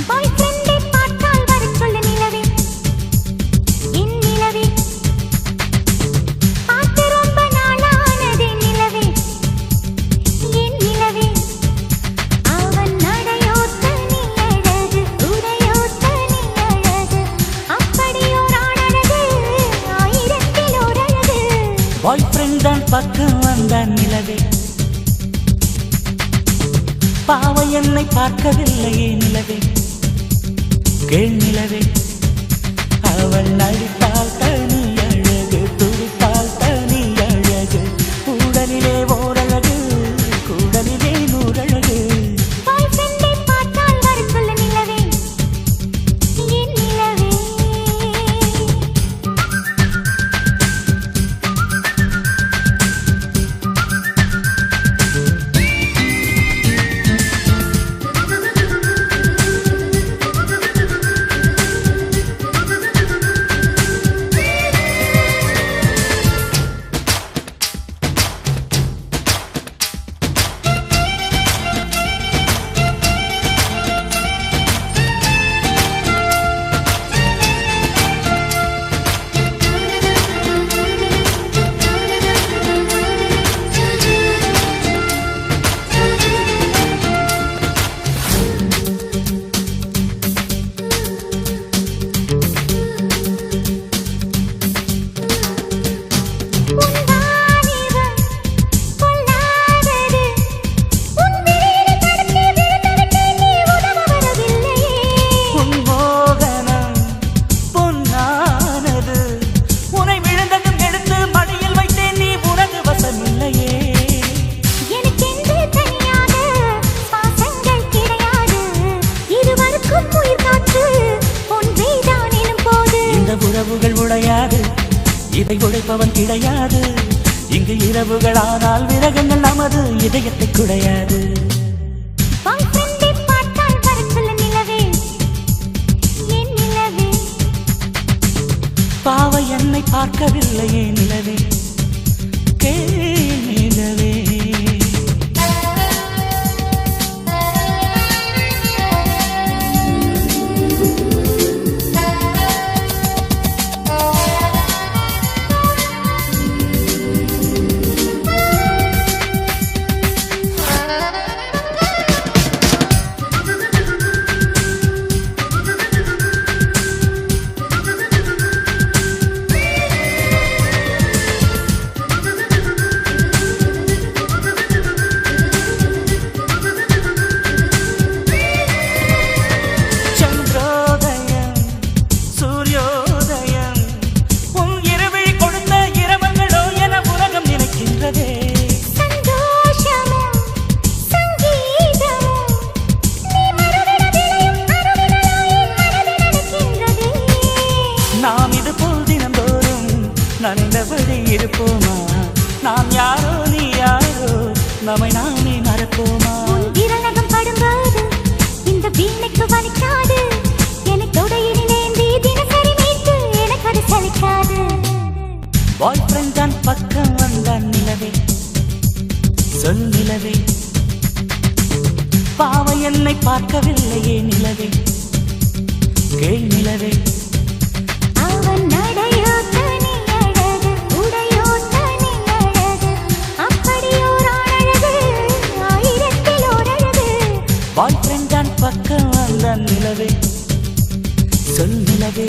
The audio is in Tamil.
பாய் ஃப்ரெண்டை பார்த்தால் வரச் சொல்லு நிலவே, என் நிலவே. பார்த்து ரொம்ப நாளானதே நிலவே, என் நிலவே. அவன் நடையோ தனி அழகு, உடையோ தனி அழகு, அப்படியோர் ஆணழகு, ஆயிரத்தில் ஓர் அழகு. பாய் ஃப்ரெண்ட் தான் பக்கம் வந்தான் நிலவே, பாவை என்னை பார்க்கவில்லையே நிலவே, கேள் நிலவே. அவள் நடித்தால் தனி அழகு, துடித்தால் தனி அழகு, உடலிலே ஓரழகு, கூடலிலே நூறழகு. பாய் ஃப்ரெண்டை பார்த்தால் வரச் சொல்லு நிலவே, என் நிலவே. உறவுகள் உடையாது, இதை உடைப்பவன் கிடையாது. இங்கு இரவுகள் ஆனால் விரகங்கள் நமது இதயத்தை குடையாது. பாய் ஃப்ரெண்டை பார்த்தால் வரச் சொல்லு நிலவே, என் நிலவே. பாவை என்னை பார்க்கவில்லையே நிலவே, கேள் நிலவே. நாம் இது போல் தினந்தோறும் நனைந்தபடி இருப்போமா? நாம் யாரோ நீ யாரோ, நம்மை நாமே மறப்போமா? விரலகம் படும்போது இந்த வீணைக்கு வலிக்காது, எனக்கு தொடையிலேந்தி தினசரி மீட்டு எனக்கு அது சலிக்காது. பாய் ஃப்ரெண்ட் தான் பக்கம் வந்தான் நிலவே, சொல் நிலவே. பாவை என்னை பார்க்கவில்லையே நிலவே, கேள் நிலவே. அவன் நடையோ தனி அழகு, உடையோ தனி அழகு, அப்படியோர் ஆணழகு, ஆயிரத்தில் ஓர் அழகு. பாய் ஃப்ரெண்ட் தான் பக்கம் வந்தான் நிலவே, சொல் நிலவே.